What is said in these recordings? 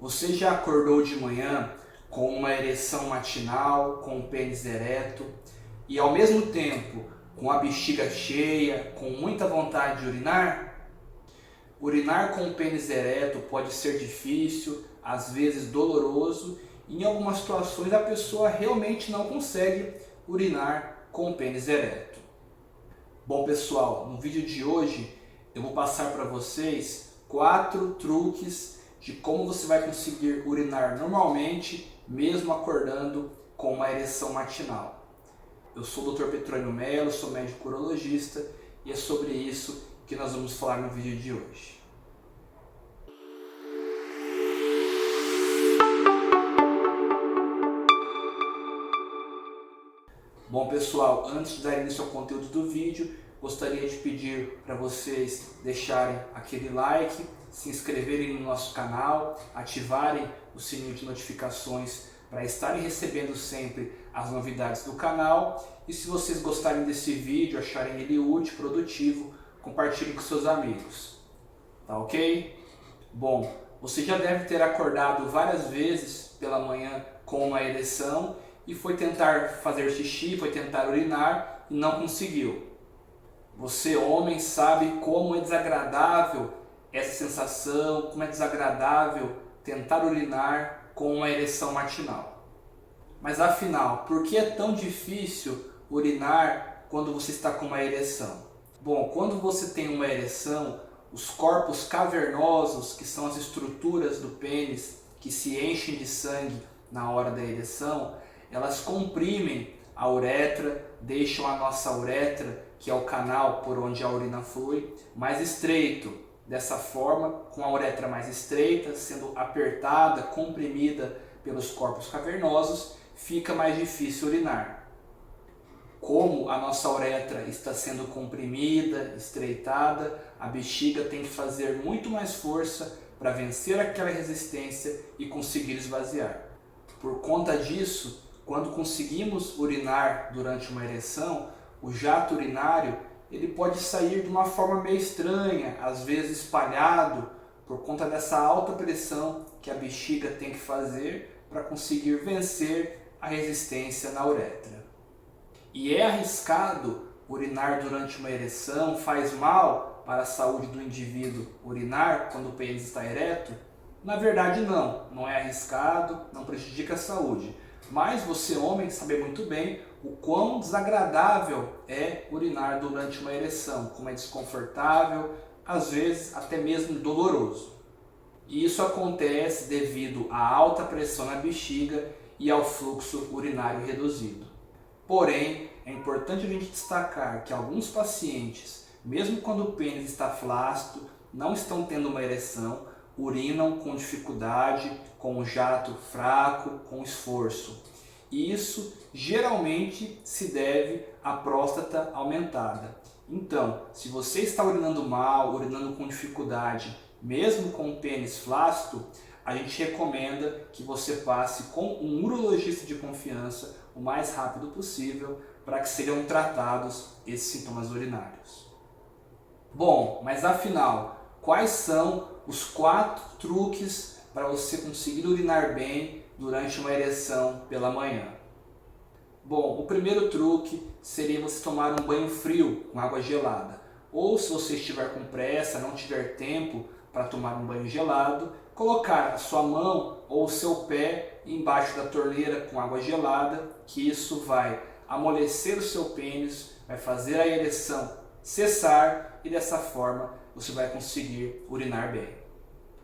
Você já acordou de manhã com uma ereção matinal, com o pênis ereto e ao mesmo tempo com a bexiga cheia, com muita vontade de urinar? Urinar com o pênis ereto pode ser difícil, às vezes doloroso, e em algumas situações a pessoa realmente não consegue urinar com o pênis ereto. Bom pessoal, no vídeo de hoje eu vou passar para vocês 4 truques de como você vai conseguir urinar normalmente, mesmo acordando com uma ereção matinal. Eu sou o Dr. Petrônio Melo, sou médico urologista e é sobre isso que nós vamos falar no vídeo de hoje. Bom pessoal, antes de dar início ao conteúdo do vídeo, gostaria de pedir para vocês deixarem aquele like, se inscreverem no nosso canal, ativarem o sininho de notificações para estarem recebendo sempre as novidades do canal. E se vocês gostarem desse vídeo, acharem ele útil, produtivo, compartilhem com seus amigos. Tá ok? Bom, você já deve ter acordado várias vezes pela manhã com uma ereção e foi tentar fazer xixi, foi tentar urinar e não conseguiu. Você, homem, sabe como é desagradável essa sensação, como é desagradável tentar urinar com uma ereção matinal. Mas afinal, por que é tão difícil urinar quando você está com uma ereção? Bom, quando você tem uma ereção, os corpos cavernosos, que são as estruturas do pênis que se enchem de sangue na hora da ereção, elas comprimem a uretra, deixam a nossa uretra, que é o canal por onde a urina flui, mais estreito. Dessa forma, com a uretra mais estreita, sendo apertada, comprimida pelos corpos cavernosos, fica mais difícil urinar. Como a nossa uretra está sendo comprimida, estreitada, a bexiga tem que fazer muito mais força para vencer aquela resistência e conseguir esvaziar. Por conta disso, quando conseguimos urinar durante uma ereção, o jato urinário ele pode sair de uma forma meio estranha, às vezes espalhado, por conta dessa alta pressão que a bexiga tem que fazer para conseguir vencer a resistência na uretra. E é arriscado urinar durante uma ereção? Faz mal para a saúde do indivíduo urinar quando o pênis está ereto? Na verdade não é arriscado, não prejudica a saúde. Mas você, homem, sabe muito bem o quão desagradável é urinar durante uma ereção, como é desconfortável, às vezes até mesmo doloroso. E isso acontece devido à alta pressão na bexiga e ao fluxo urinário reduzido. Porém, é importante a gente destacar que alguns pacientes, mesmo quando o pênis está flácido, não estão tendo uma ereção, urinam com dificuldade, com o jato fraco, com esforço. E isso geralmente se deve à próstata aumentada. Então, se você está urinando mal, urinando com dificuldade, mesmo com o pênis flácido, a gente recomenda que você passe com um urologista de confiança o mais rápido possível para que sejam tratados esses sintomas urinários. Bom, mas afinal, quais são os 4 truques para você conseguir urinar bem durante uma ereção pela manhã? Bom, o primeiro truque seria você tomar um banho frio com água gelada. Ou se você estiver com pressa, não tiver tempo para tomar um banho gelado, colocar a sua mão ou o seu pé embaixo da torneira com água gelada, que isso vai amolecer o seu pênis, vai fazer a ereção cessar e dessa forma você vai conseguir urinar bem.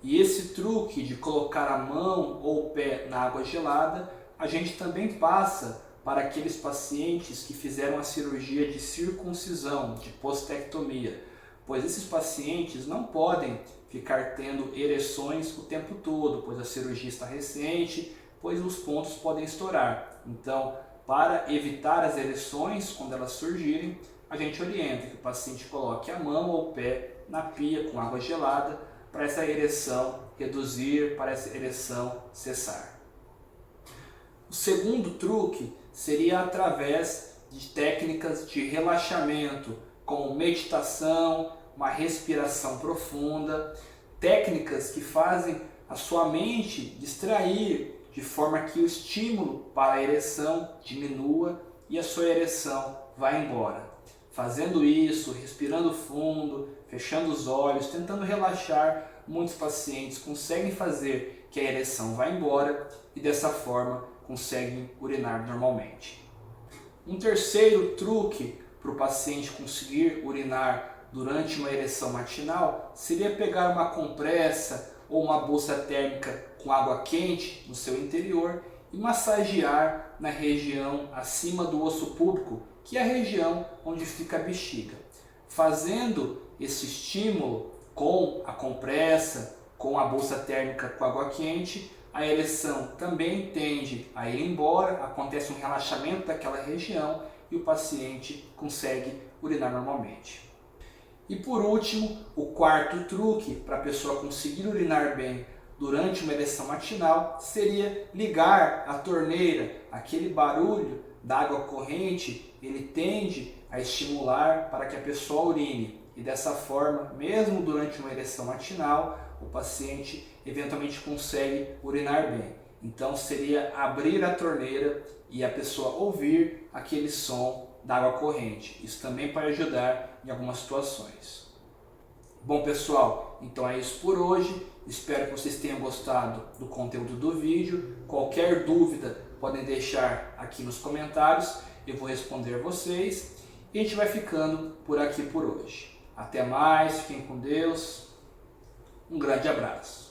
E esse truque de colocar a mão ou o pé na água gelada, a gente também passa para aqueles pacientes que fizeram a cirurgia de circuncisão, de postectomia, pois esses pacientes não podem ficar tendo ereções o tempo todo, pois a cirurgia está recente, pois os pontos podem estourar. Então, para evitar as ereções, quando elas surgirem, a gente orienta que o paciente coloque a mão ou o pé na pia com água gelada para essa ereção reduzir, para essa ereção cessar. O segundo truque seria através de técnicas de relaxamento, como meditação, uma respiração profunda, técnicas que fazem a sua mente distrair de forma que o estímulo para a ereção diminua e a sua ereção vá embora. Fazendo isso, respirando fundo, fechando os olhos, tentando relaxar, muitos pacientes conseguem fazer que a ereção vá embora e dessa forma conseguem urinar normalmente. Um terceiro truque para o paciente conseguir urinar durante uma ereção matinal seria pegar uma compressa ou uma bolsa térmica com água quente no seu interior e massagear na região acima do osso púbico, que é a região onde fica a bexiga. Fazendo esse estímulo com a compressa, com a bolsa térmica com água quente, a ereção também tende a ir embora, acontece um relaxamento daquela região e o paciente consegue urinar normalmente. E por último, o quarto truque para a pessoa conseguir urinar bem durante uma ereção matinal seria ligar a torneira. Aquele barulho da água corrente, ele tende a estimular para que a pessoa urine. E dessa forma, mesmo durante uma ereção matinal, o paciente eventualmente consegue urinar bem. Então seria abrir a torneira e a pessoa ouvir aquele som da água corrente. Isso também pode ajudar em algumas situações. Bom pessoal, então é isso por hoje. Espero que vocês tenham gostado do conteúdo do vídeo. Qualquer dúvida podem deixar aqui nos comentários. Eu vou responder vocês. E a gente vai ficando por aqui por hoje. Até mais, fiquem com Deus. Um grande abraço.